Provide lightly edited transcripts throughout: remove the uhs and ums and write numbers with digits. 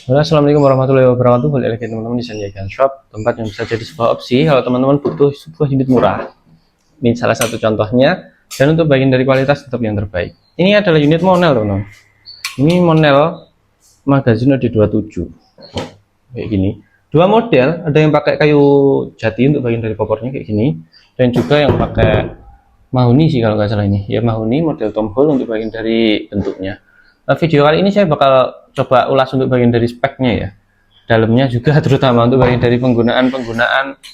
Halo, assalamualaikum warahmatullahi wabarakatuh. Balik lagi teman-teman di Sanjaikan Shop, tempat yang bisa jadi sebuah opsi kalau teman-teman butuh sebuah unit murah. Ini salah satu contohnya, dan untuk bagian dari kualitas tetap yang terbaik. Ini adalah unit Monel, teman-teman. Ini Monel magazine OD27 kayak gini. Dua model, ada yang pakai kayu jati untuk bagian dari popornya kayak gini, dan juga yang pakai mahoni sih kalau nggak salah ini. Ya mahoni model Tom Hole untuk bagian dari bentuknya. Video kali ini saya bakal coba ulas untuk bagian dari speknya ya, dalamnya juga terutama untuk bagian dari penggunaan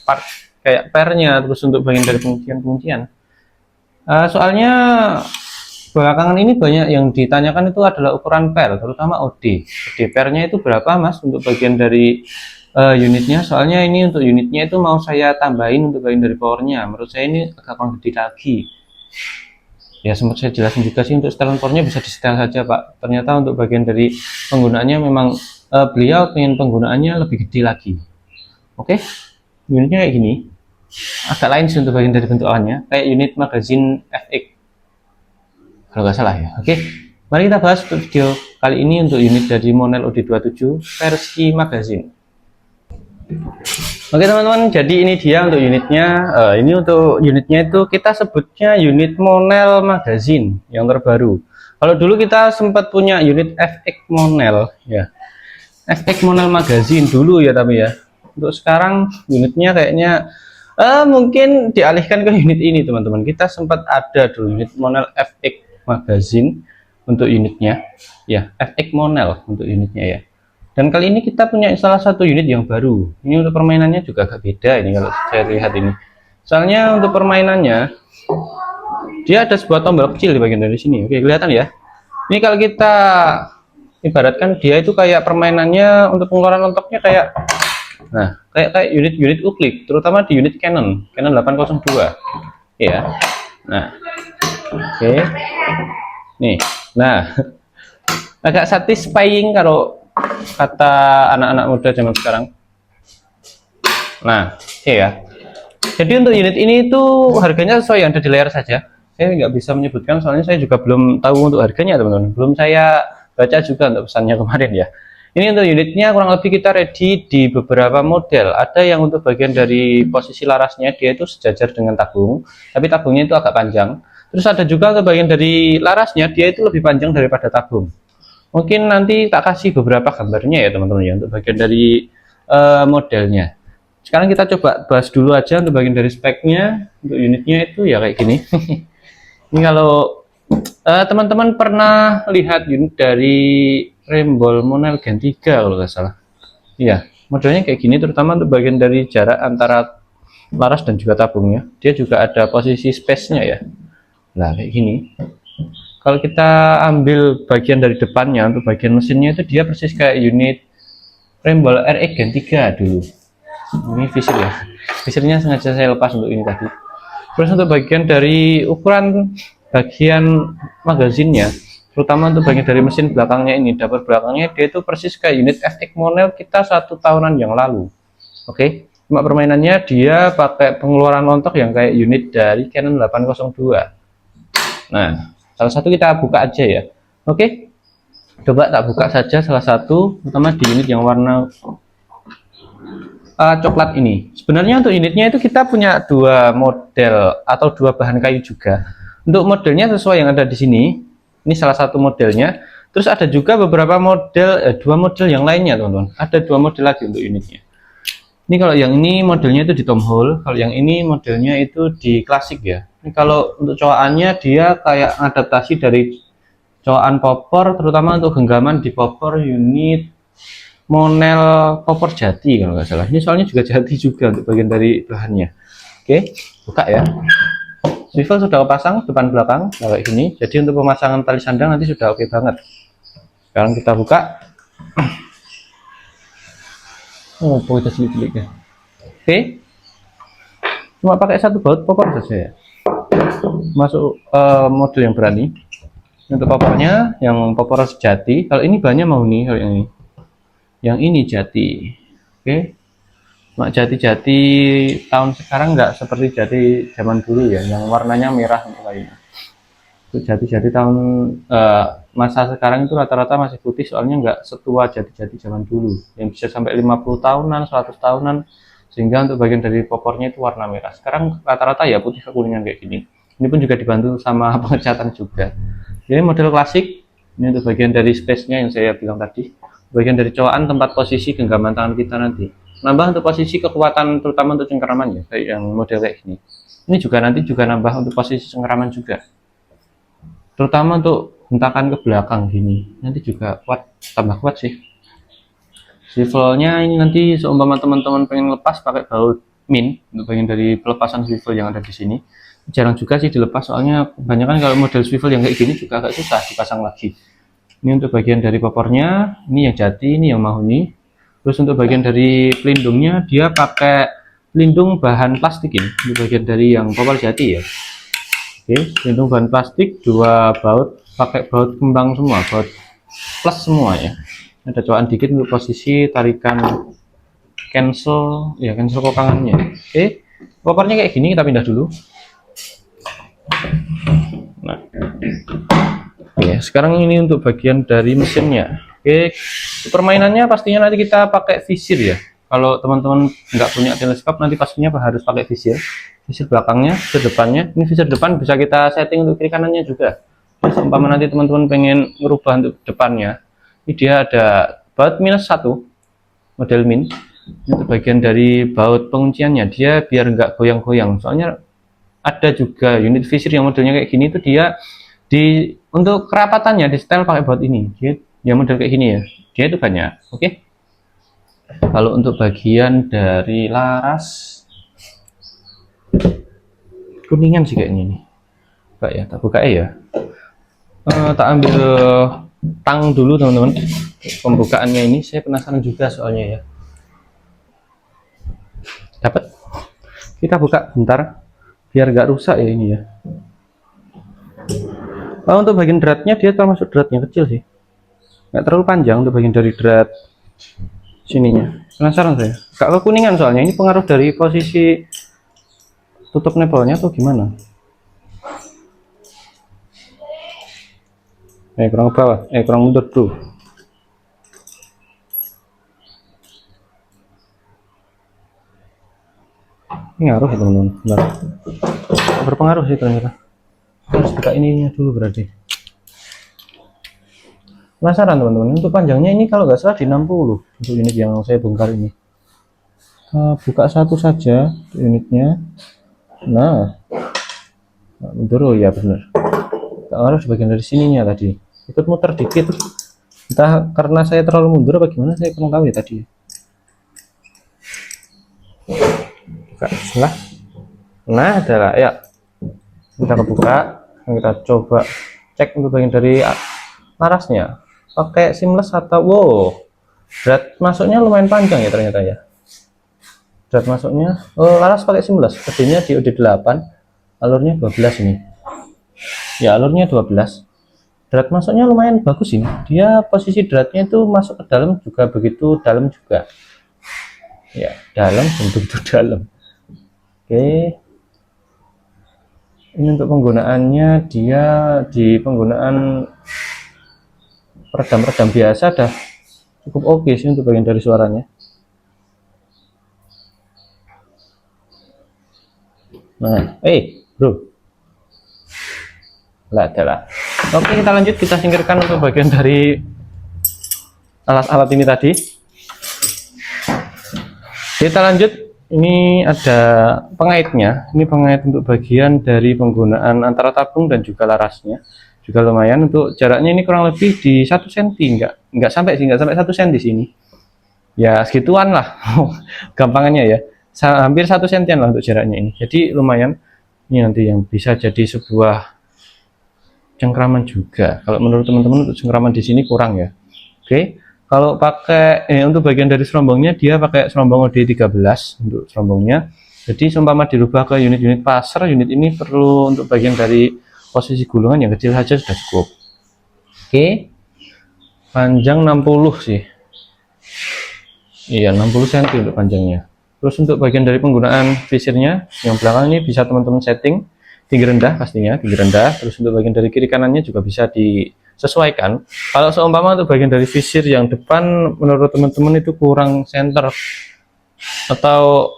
part kayak pernya, terus untuk bagian dari penguncian. Soalnya belakangan ini banyak yang ditanyakan itu adalah ukuran per, terutama OD pernya itu berapa mas untuk bagian dari unitnya. Soalnya ini untuk unitnya itu mau saya tambahin untuk bagian dari powernya, menurut saya ini agak kurang gede lagi. Ya sempat saya jelasin juga sih, untuk setelan powernya bisa di setel saja pak. Ternyata untuk bagian dari penggunaannya memang beliau pengen penggunaannya lebih gede lagi. Oke, unitnya kayak gini, agak lain sih untuk bagian dari bentukannya, kayak unit magazine FX kalau nggak salah ya. Oke, mari kita bahas untuk video kali ini untuk unit dari Monel OD27 versi magazine. Oke teman-teman, jadi ini dia untuk unitnya. Ini untuk unitnya itu kita sebutnya unit Monel magazine yang terbaru. Kalau dulu kita sempat punya unit FX Monel ya, FX Monel magazine dulu ya, tapi ya untuk sekarang unitnya kayaknya mungkin dialihkan ke unit ini teman-teman. Kita sempat ada dulu unit Monel FX magazine untuk unitnya ya, FX Monel untuk unitnya ya. Dan kali ini kita punya salah satu unit yang baru. Ini untuk permainannya juga agak beda ini kalau saya lihat ini. Soalnya untuk permainannya dia ada sebuah tombol kecil di bagian dari sini. Oke, kelihatan ya. Ini kalau kita ibaratkan dia itu kayak permainannya untuk pengeluaran lontoknya kayak, nah kayak unit uklik, terutama di unit Canon 802 ya. Nah, oke. Nih, nah agak satisfying kalau kata anak-anak muda zaman sekarang. Nah, ya. Jadi untuk unit ini itu harganya sesuai yang ada di layar saja. Saya nggak bisa menyebutkan soalnya saya juga belum tahu untuk harganya teman-teman. Belum saya baca juga untuk pesannya kemarin ya. Ini untuk unitnya kurang lebih kita ready di beberapa model. Ada yang untuk bagian dari posisi larasnya dia itu sejajar dengan tabung, tapi tabungnya itu agak panjang. Terus ada juga untuk bagian dari larasnya dia itu lebih panjang daripada tabung. Mungkin nanti tak kasih beberapa gambarnya ya teman-teman ya untuk bagian dari modelnya. Sekarang kita coba bahas dulu aja untuk bagian dari speknya. Untuk unitnya itu ya kayak gini. Ini kalau teman-teman pernah lihat unit dari Rembol Monel Gen 3 kalau nggak salah. Iya, modelnya kayak gini, terutama untuk bagian dari jarak antara laras dan juga tabungnya. Dia juga ada posisi space-nya ya. Nah, kayak gini. Kalau kita ambil bagian dari depannya untuk bagian mesinnya itu dia persis kayak unit Rembol RX Gen 3 dulu. Ini visir ya, visirnya sengaja saya lepas untuk ini tadi. Terus untuk bagian dari ukuran bagian magazinnya, terutama untuk bagian dari mesin belakangnya ini, dapur belakangnya dia itu persis kayak unit FX Monel kita 1 tahunan yang lalu. Oke, cuma permainannya dia pakai pengeluaran lontok yang kayak unit dari Canon 802. Nah, salah satu kita buka aja ya. Oke, coba tak buka saja salah satu, terutama di unit yang warna coklat ini. Sebenarnya untuk unitnya itu kita punya dua model atau dua bahan kayu juga. Untuk modelnya sesuai yang ada di sini. Ini salah satu modelnya. Terus ada juga beberapa model, dua model yang lainnya teman-teman. Ada dua model lagi untuk unitnya. Ini kalau yang ini modelnya itu di Tom Hole, kalau yang ini modelnya itu di klasik ya. Ini kalau untuk cowakannya dia kayak adaptasi dari cowakan popor, terutama untuk genggaman di popor unit Monel popor jati kalau nggak salah. Ini soalnya juga jati juga untuk bagian dari bahannya. Oke, buka ya. Swivel sudah pasang depan belakang kayak gini. Jadi untuk pemasangan tali sandang nanti sudah oke banget. Sekarang kita buka. Oh, kita cilik-ciliknya. Oke, cuma pakai satu baut popor saja ya. Masuk model yang berani. Untuk popornya yang popor sejati. Kalau ini bahannya mau nih, kalau yang ini jati. Oke, mak jati-jati tahun sekarang nggak seperti jati zaman dulu ya, yang warnanya merah lainnya. Untuk jati-jati tahun masa sekarang itu rata-rata masih putih, soalnya nggak setua jati-jati zaman dulu yang bisa sampai 50 tahunan, 100 tahunan, sehingga untuk bagian dari popornya itu warna merah. Sekarang rata-rata ya putih kekuningan kayak gini. Ini pun juga dibantu sama pengecatan juga. Jadi model klasik. Ini untuk bagian dari space-nya yang saya bilang tadi. Bagian dari cowakan tempat posisi genggaman tangan kita nanti. Nambah untuk posisi kekuatan terutama untuk cengkeraman ya, kayak yang model kayak gini. Ini juga nanti juga nambah untuk posisi cengkeraman juga. Terutama untuk hentakan ke belakang gini. Nanti juga kuat, tambah kuat sih. Swivelnya ini nanti seumpama teman-teman pengen lepas pakai baut min untuk bagian dari pelepasan swivel yang ada di sini. Jarang juga sih dilepas, soalnya kebanyakan kalau model swivel yang kayak gini juga agak susah dipasang lagi. Ini untuk bagian dari popornya, ini yang jati, ini yang mahoni. Terus untuk bagian dari pelindungnya dia pakai pelindung bahan plastik ini, untuk bagian dari yang popor jati ya. Oke, pelindung bahan plastik, dua baut, pakai baut kembang semua, baut plus semua ya. Ada coakan dikit untuk posisi tarikan cancel ya, cancel kokangannya. Oke, popornya kayak gini, kita pindah dulu. Nah, oke, sekarang ini untuk bagian dari mesinnya. Oke, permainannya pastinya nanti kita pakai visir ya. Kalau teman-teman nggak punya teleskop, nanti pastinya harus pakai visir. Visir belakangnya, visir depannya. Ini visir depan bisa kita setting untuk kiri kanannya juga. Terus umpama nanti teman-teman pengen merubah untuk depannya, ini dia ada baut -1, model min. Ini untuk bagian dari baut pengunciannya, dia biar nggak goyang-goyang. Soalnya ada juga unit visir yang modelnya kayak gini, itu dia untuk kerapatannya di setel pakai baut ini. Dia model kayak gini ya, dia itu banyak. Oke. Kalau untuk bagian dari laras kuningan sih kayaknya ini. Buka ya, tak buka ya. Tak ambil tang dulu teman-teman. Pembukaannya ini saya penasaran juga soalnya ya. Dapat? Kita buka bentar biar nggak rusak ya ini ya. Untuk bagian dratnya dia termasuk drat yang kecil sih, nggak terlalu panjang untuk bagian dari drat sininya. Penasaran saya, nggak kekuningan soalnya ini pengaruh dari posisi tutup nepelnya atau gimana. Kurang ke bawah, kurang mundur bro. Ini ngaruh ya teman-teman, berpengaruh sih ternyata. Harus buka ininya dulu berarti. Penasaran teman-teman, untuk panjangnya ini kalau nggak salah di 60 untuk unit yang saya bongkar ini. Buka satu saja unitnya. Nah, mundur, oh ya benar. Harus bagian dari sininya tadi. Ikut muter dikit. Entah karena saya terlalu mundur apa gimana, saya kurang tahu ya tadi. Buka sebelah. Nah, adalah ya. Kita kebuka, kita coba cek untuk bagian dari larasnya. Pakai seamless atau wow, drat masuknya lumayan panjang ya ternyata ya. Drat masuknya, laras pakai seamless. Gedenya di OD8, alurnya 12 ini. Ya, alurnya 12. Drat masuknya lumayan bagus ini. Dia posisi dratnya itu masuk ke dalam juga begitu dalam juga. Ya, dalam begitu dalam. Oke. Ini untuk penggunaannya, dia di penggunaan peredam-peredam biasa dah cukup oke sih untuk bagian dari suaranya. Nah, bro, lah adalah. Oke, kita lanjut, kita singkirkan untuk bagian dari alat-alat ini tadi. Kita lanjut. Ini ada pengaitnya. Ini pengait untuk bagian dari penggunaan antara tabung dan juga larasnya. Juga lumayan untuk jaraknya ini kurang lebih di 1 cm, nggak sampai sih, nggak sampai 1 cm di sini. Ya segituan lah, gampangannya ya. Hampir 1 cm lah untuk jaraknya ini. Jadi lumayan. Ini nanti yang bisa jadi sebuah cengkraman juga. Kalau menurut teman-teman untuk cengkraman di sini kurang ya. Oke. Kalau pakai untuk bagian dari serombongnya, dia pakai serombong OD13 untuk serombongnya. Jadi seumpama dirubah ke unit-unit pasar, unit ini perlu untuk bagian dari posisi gulungan yang kecil saja sudah cukup. Oke. Panjang 60 sih. Iya, 60 cm untuk panjangnya. Terus untuk bagian dari penggunaan visirnya, yang belakang ini bisa teman-teman setting. tinggi rendah pastinya, tinggi rendah. Terus untuk bagian dari kiri kanannya juga bisa disesuaikan. Kalau seumpama untuk bagian dari visir yang depan menurut teman-teman itu kurang center atau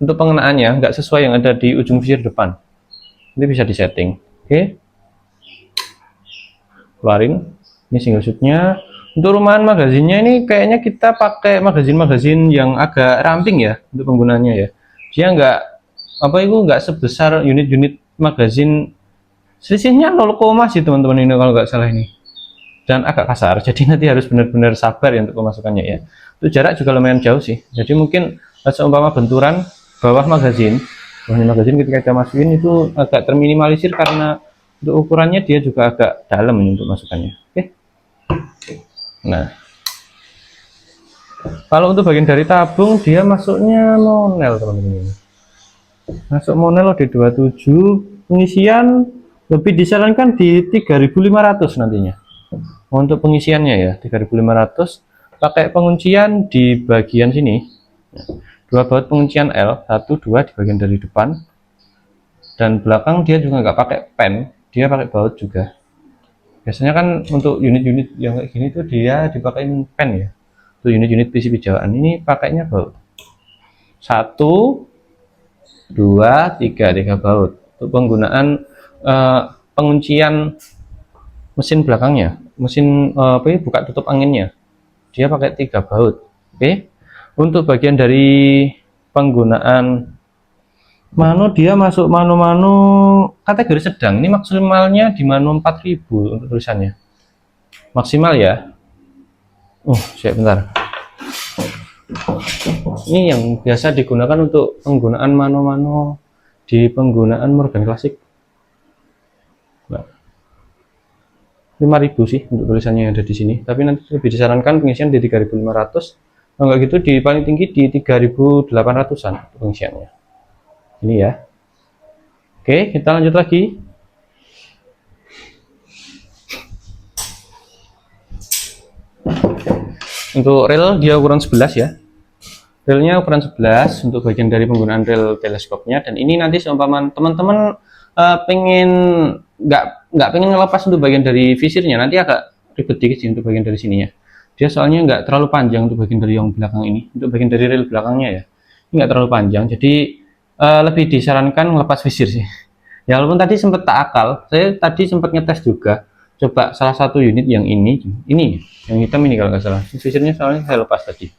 untuk pengenaannya nggak sesuai yang ada di ujung visir depan, ini bisa disetting. Oke, keluarin. Ini single shootnya. Untuk rumahan magazinnya ini kayaknya kita pakai magazin-magazin yang agak ramping ya untuk penggunaannya ya. Dia nggak apa itu nggak sebesar unit-unit magazin, selisihnya 0, sih teman-teman ini kalau nggak salah ini, dan agak kasar. Jadi nanti harus benar-benar sabar ya untuk pemasukannya ya. Itu jarak juga lumayan jauh sih. Jadi mungkin seumpama benturan bawah magazin ketika kita masukin itu agak terminimalisir karena untuk ukurannya dia juga agak dalam untuk masukannya. Oke. Nah, kalau untuk bagian dari tabung dia masuknya monel teman-teman. Masuk monel di 27, pengisian lebih disarankan di 3.500 nantinya. Untuk pengisiannya ya 3.500, pakai penguncian di bagian sini. 2 baut penguncian L, 1, 2 di bagian dari depan, dan belakang dia juga nggak pakai pen, dia pakai baut juga. Biasanya kan untuk unit-unit yang kayak gini tuh dia dipakai pen ya. Untuk unit-unit PCB Jawaan ini pakainya baut. 1, 2, 3 baut. Untuk penggunaan penguncian mesin belakangnya, mesin buka tutup anginnya, dia pakai 3 baut. Oke. Untuk bagian dari penggunaan mano, dia masuk mano-mano kategori sedang. Ini maksimalnya di mano 4000 untuk tulisannya. Maksimal ya. Bentar. Ini yang biasa digunakan untuk penggunaan mano-mano di penggunaan Morgan Classic. 5000 sih untuk tulisannya yang ada di sini. Tapi nanti lebih disarankan pengisian di 3.500. Kalau nggak gitu di paling tinggi di 3.800-an pengisiannya. Ini ya. Oke, kita lanjut lagi. Untuk rel dia ukuran 11 ya. Relnya ukuran 11 untuk bagian dari penggunaan rel teleskopnya. Dan ini nanti seumpama teman-teman pengen nggak pengen ngelepas untuk bagian dari visirnya, nanti agak ribet dikit sih untuk bagian dari sininya. Dia soalnya nggak terlalu panjang untuk bagian dari yang belakang ini, untuk bagian dari rel belakangnya ya, ini nggak terlalu panjang, jadi lebih disarankan melepas visir sih. Ya walaupun tadi sempat tak akal, saya tadi sempat ngetes juga, coba salah satu unit yang ini yang hitam ini kalau nggak salah, visirnya soalnya saya lepas tadi.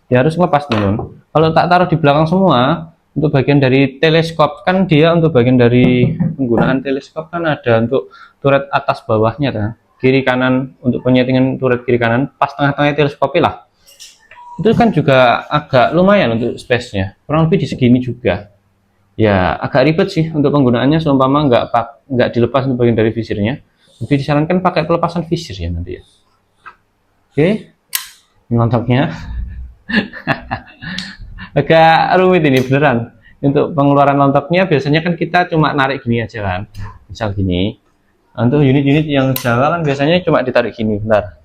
Ya harus lepas teman-teman. Kalau tak taruh di belakang semua, untuk bagian dari teleskop kan dia untuk bagian dari penggunaan teleskop kan ada untuk turret atas bawahnya kan. Kiri kanan untuk penyetingan turret kiri kanan pas tengah-tengah teleskop lah, itu kan juga agak lumayan untuk space-nya, kurang lebih di segini juga ya. Agak ribet sih untuk penggunaannya, seumpama nggak dilepas untuk bagian dari visirnya, lebih disarankan pakai pelepasan visir ya nanti ya. Oke, ini lontoknya. Agak rumit ini beneran. Untuk pengeluaran lontoknya biasanya kan kita cuma narik gini aja kan, misal gini. Untuk unit-unit yang Jawa kan biasanya cuma ditarik gini, bentar.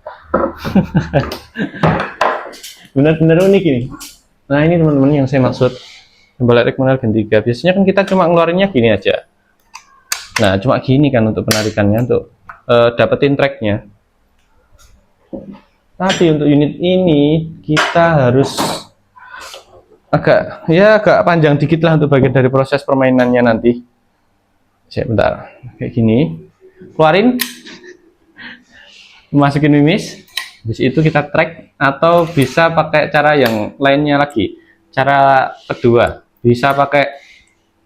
Benar-benar unik ini. Nah ini teman-teman yang saya maksud, tombol elektrik manual Gen 3. Biasanya kan kita cuma ngeluarinnya gini aja. Nah cuma gini kan untuk penarikannya, untuk dapetin tracknya. Tapi untuk unit ini kita harus agak panjang dikit lah untuk bagian dari proses permainannya nanti. Bentar, kayak gini. Keluarin, masukin mimis, habis itu kita track, atau bisa pakai cara yang lainnya lagi. Cara kedua bisa pakai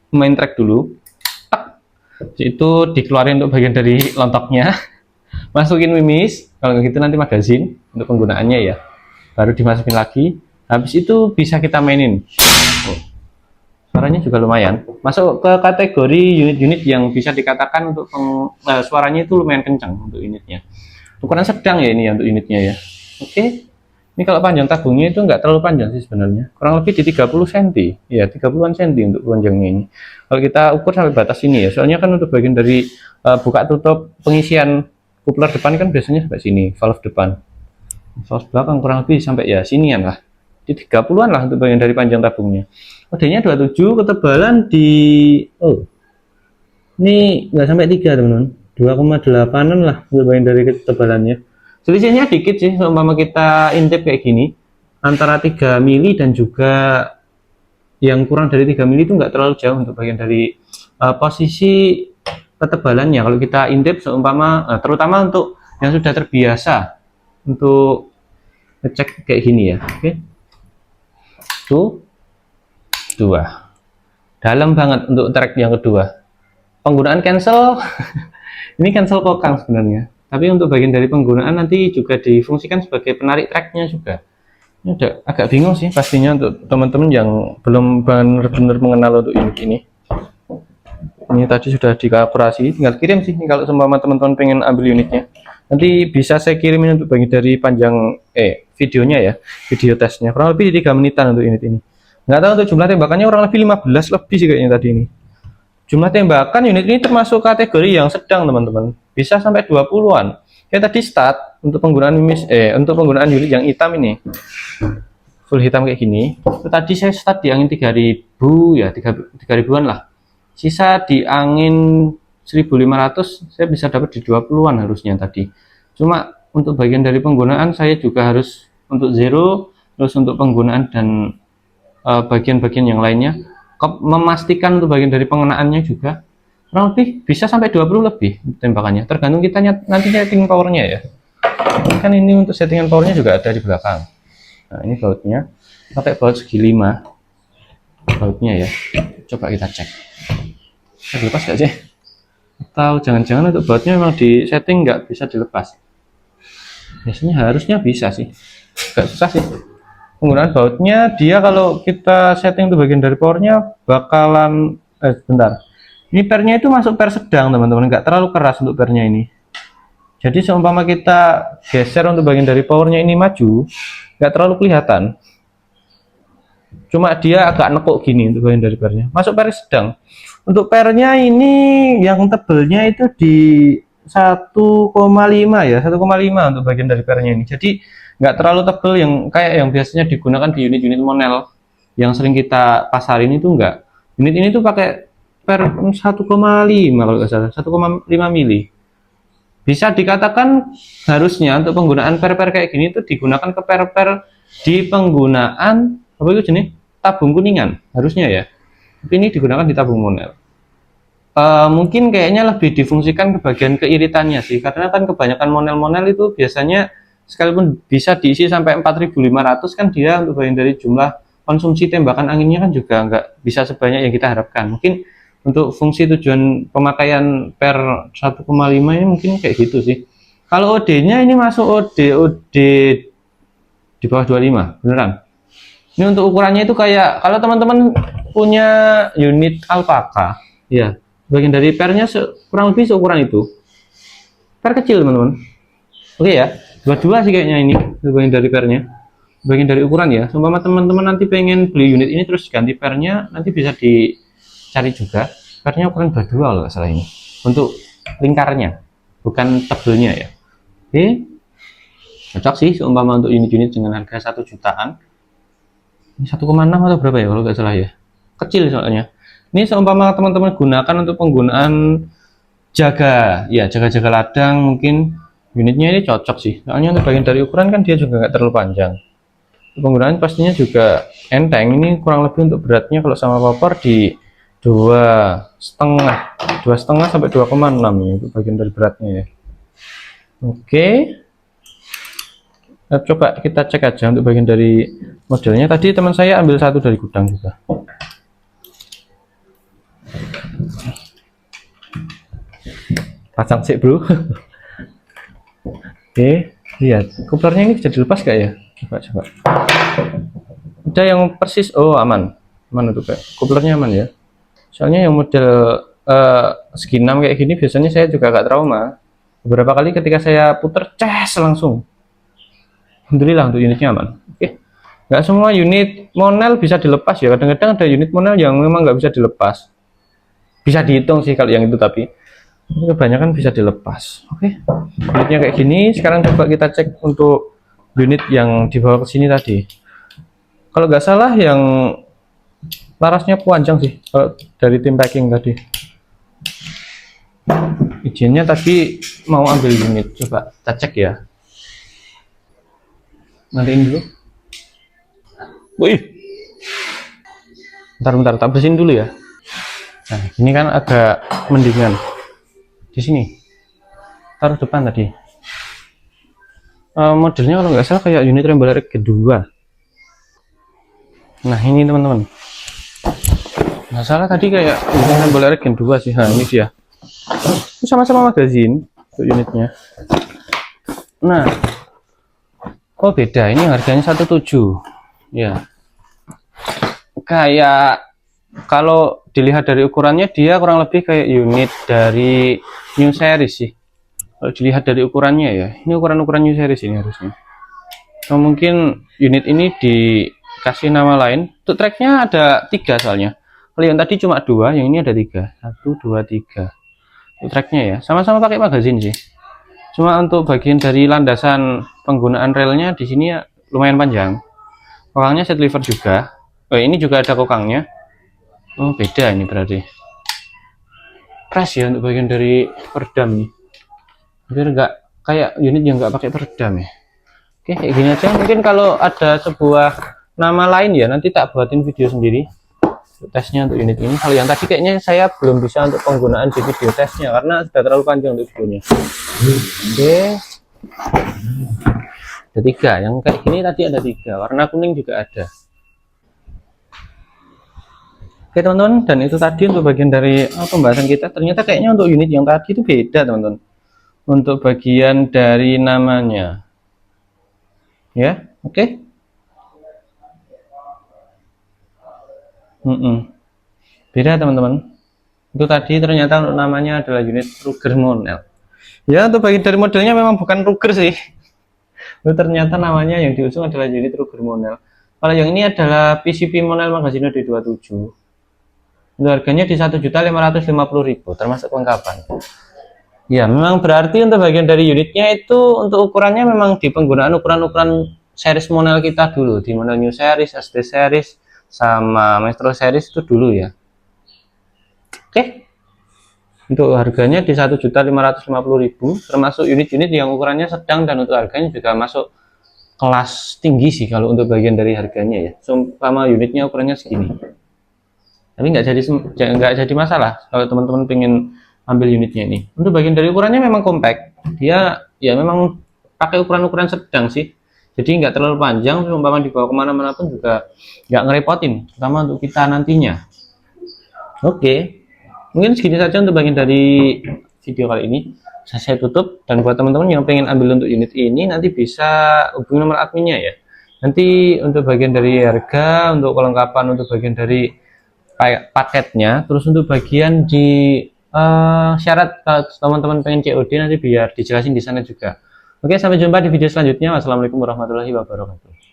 main track dulu, itu dikeluarin untuk bagian dari lontoknya, masukin mimis, kalau gitu nanti magazin untuk penggunaannya ya, baru dimasukin lagi, habis itu bisa kita mainin. Suaranya juga lumayan, masuk ke kategori unit-unit yang bisa dikatakan untuk suaranya itu lumayan kencang untuk unitnya. Ukuran sedang ya ini ya untuk unitnya ya. Oke, ini kalau panjang tabungnya itu nggak terlalu panjang sih sebenarnya, kurang lebih di 30 cm ya, 30-an cm untuk panjangnya ini. Kalau kita ukur sampai batas ini ya, soalnya kan untuk bagian dari buka tutup pengisian coupler depan kan biasanya sampai sini, valve depan, valve belakang kurang lebih sampai ya sinian lah, di 30-an lah untuk bagian dari panjang tabungnya. Kodenya 27, ketebalan di Ini nggak sampai 3 teman-teman, 2,8an lah untuk bagian dari ketebalannya. Selisihnya dikit sih, seumpama kita intip kayak gini, antara 3 mili dan juga yang kurang dari 3 mili itu nggak terlalu jauh untuk bagian dari posisi ketebalannya. Kalau kita intip seumpama, terutama untuk yang sudah terbiasa untuk ngecek kayak gini ya. Oke, tuh 2, dalam banget untuk track yang kedua. Penggunaan cancel ini cancel kokang sebenarnya, tapi untuk bagian dari penggunaan nanti juga difungsikan sebagai penarik tracknya juga. Ini udah agak bingung sih pastinya untuk teman-teman yang belum benar-benar mengenal untuk unit ini. Ini tadi sudah dikalkulasi, tinggal kirim sih. Ini kalau seumpama teman-teman pengen ambil unitnya, nanti bisa saya kirimin untuk bagian dari panjang videonya ya, video tesnya kurang lebih 3 menitan untuk unit ini. Nggak tahu untuk jumlah tembakannya kurang lebih 15 lebih sih kayaknya tadi ini. Jumlah tembakan unit ini termasuk kategori yang sedang teman-teman, bisa sampai 20-an. Kayak tadi start untuk penggunaan untuk penggunaan unit yang hitam ini, full hitam kayak gini. Itu tadi saya start di angin 3000 ya, 3000-an lah. Sisa di angin 1500 saya bisa dapat di 20-an harusnya tadi. Cuma untuk bagian dari penggunaan saya juga harus untuk zero, terus untuk penggunaan dan bagian-bagian yang lainnya memastikan untuk bagian dari pengenaannya juga kurang lebih bisa sampai 20 lebih tembakannya, tergantung kita nanti setting powernya ya. Kan ini untuk settingan powernya juga ada di belakang. Nah ini bautnya pakai baut segi 5 bautnya ya. Coba kita cek, lepas gak sih, atau jangan-jangan untuk bautnya memang di setting nggak bisa dilepas. Biasanya harusnya bisa sih, gak susah sih penggunaan bautnya. Dia kalau kita setting untuk bagian dari powernya bakalan bentar, ini pernya itu masuk per sedang teman-teman, nggak terlalu keras untuk pernya ini. Jadi seumpama kita geser untuk bagian dari powernya ini maju, nggak terlalu kelihatan, cuma dia agak nekuk gini untuk bagian dari pernya, masuk per sedang. Untuk pernya ini yang tebelnya itu di 1,5 ya, 1,5 untuk bagian dari pernya ini. Jadi nggak terlalu tebel yang kayak yang biasanya digunakan di unit-unit Monel yang sering kita pasarin itu enggak. Unit ini tuh pakai per 1,5 kalau nggak salah, 1,5 mili. Bisa dikatakan harusnya untuk penggunaan per-per kayak gini itu digunakan ke per-per di penggunaan apa itu jenis tabung kuningan harusnya ya. Tapi ini digunakan di tabung Monel. Mungkin kayaknya lebih difungsikan ke bagian keiritannya sih, karena kan kebanyakan Monel-Monel itu biasanya sekalipun bisa diisi sampai 4500 kan dia untuk bagian dari jumlah konsumsi tembakan anginnya kan juga nggak bisa sebanyak yang kita harapkan. Mungkin untuk fungsi tujuan pemakaian per 1,5 ini mungkin kayak gitu sih. Kalau OD-nya ini masuk OD di bawah 25 beneran. Ini untuk ukurannya itu kayak kalau teman-teman punya unit alpaka ya, bagian dari pernya kurang lebih seukuran itu. Per kecil teman-teman. Oke ya, dua-dua sih kayaknya ini bagian dari pernya, bagian dari ukuran ya. Seumpama teman-teman nanti pengen beli unit ini terus ganti pernya, nanti bisa dicari juga pernya ukuran 22 kalau nggak salah ini untuk lingkarnya, bukan tebelnya ya. Oke, cocok sih seumpama untuk unit-unit dengan harga 1 jutaan. Ini 1,6 atau berapa ya kalau nggak salah ya, kecil soalnya. Ini seumpama teman-teman gunakan untuk penggunaan jaga ladang, mungkin unitnya ini cocok sih, soalnya untuk bagian dari ukuran kan dia juga nggak terlalu panjang. Penggunaan pastinya juga enteng. Ini kurang lebih untuk beratnya kalau sama popor di 2,5 sampai 2,6 ya untuk bagian dari beratnya ya. Oke, coba kita cek aja untuk bagian dari modelnya. Tadi teman saya ambil satu dari gudang juga. Pasang sih bro. Oke, lihat kuplernya ini bisa dilepas gak ya? Coba. Ada yang persis, oh aman untuk kuplernya aman ya. Soalnya yang model segi 6 kayak gini biasanya saya juga agak trauma. Beberapa kali ketika saya puter ces langsung. Alhamdulillah untuk unitnya aman. Oke, nggak semua unit Monel bisa dilepas ya. Kadang-kadang ada unit Monel yang memang nggak bisa dilepas. Bisa dihitung sih kalau yang itu, tapi kebanyakan bisa dilepas. Oke, unitnya kayak gini. Sekarang coba kita cek untuk unit yang dibawa ke sini tadi. Kalau nggak salah yang larasnya panjang sih kalau dari tim packing tadi. Izinnya tadi mau ambil unit, coba kita cek ya. Nantiin dulu. Wih, bentar, tak bersihin dulu ya. Nah, ini kan agak mendingan. Di sini, taruh depan tadi. Modelnya kalau nggak salah kayak unit remboler kedua. Nah, ini teman-teman. Nggak salah tadi kayak unit remboler kedua sih. Nah, ini dia. Sama-sama magazin untuk unitnya. Nah, oh beda. Ini harganya 17. Ya. Kayak kalau dilihat dari ukurannya dia kurang lebih kayak unit dari new series sih. Kalau dilihat dari ukurannya ya, ini ukuran new series ini harusnya. Atau mungkin unit ini dikasih nama lain. Untuk tracknya ada 3 soalnya. Kalau yang tadi cuma 2, yang ini ada 3. 1, 2, 3. Untuk tracknya ya, sama-sama pakai magazin sih. Cuma untuk bagian dari landasan penggunaan relnya di sini ya lumayan panjang. Kokangnya set lever juga. Oh, ini juga ada kokangnya. Oh, beda ini berarti. Press ya untuk bagian dari peredam nih. Biar nggak kayak unit yang nggak pakai peredam ya. Oke, kayak gini aja. Mungkin kalau ada sebuah nama lain ya nanti tak buatin video sendiri untuk tesnya untuk unit ini. Kalau yang tadi kayaknya saya belum bisa untuk penggunaan di video tesnya karena sudah terlalu panjang untuk videonya. Oke, ada 3. Yang kayak gini tadi ada 3. Warna kuning juga ada. Oke teman-teman, dan itu tadi untuk bagian dari pembahasan kita. Ternyata kayaknya untuk unit yang tadi itu beda teman-teman. Untuk bagian dari namanya ya, oke. Beda teman-teman. Itu tadi ternyata untuk namanya adalah unit Ruger Monel ya. Untuk bagian dari modelnya memang bukan Ruger sih. Itu ternyata namanya yang diusung adalah unit Ruger Monel. Kalau yang ini adalah PCP Monel Magazino D27. Untuk harganya di 1.550.000 termasuk kelengkapan. Ya, memang berarti untuk bagian dari unitnya itu untuk ukurannya memang di penggunaan ukuran-ukuran series Monel kita dulu, di Monel New Series, SD Series, sama Maestro Series itu dulu ya. Oke. Untuk harganya di 1.550.000 termasuk unit-unit yang ukurannya sedang dan untuk harganya juga masuk kelas tinggi sih kalau untuk bagian dari harganya ya. Sama unitnya ukurannya segini. Tapi nggak jadi masalah kalau teman-teman pengen ambil unitnya ini. Untuk bagian dari ukurannya memang compact, dia ya memang pakai ukuran-ukuran sedang sih, jadi nggak terlalu panjang, umpama dibawa kemana-mana pun juga nggak ngerepotin, terutama untuk kita nantinya. Oke, mungkin segini saja untuk bagian dari video kali ini. Saya tutup, dan buat teman-teman yang pengen ambil untuk unit ini nanti bisa hubungi nomor adminnya ya. Nanti untuk bagian dari harga, untuk kelengkapan, untuk bagian dari paketnya, terus untuk bagian di syarat kalau teman-teman pengen COD nanti biar dijelasin di sana juga. Oke, sampai jumpa di video selanjutnya. Wassalamualaikum warahmatullahi wabarakatuh.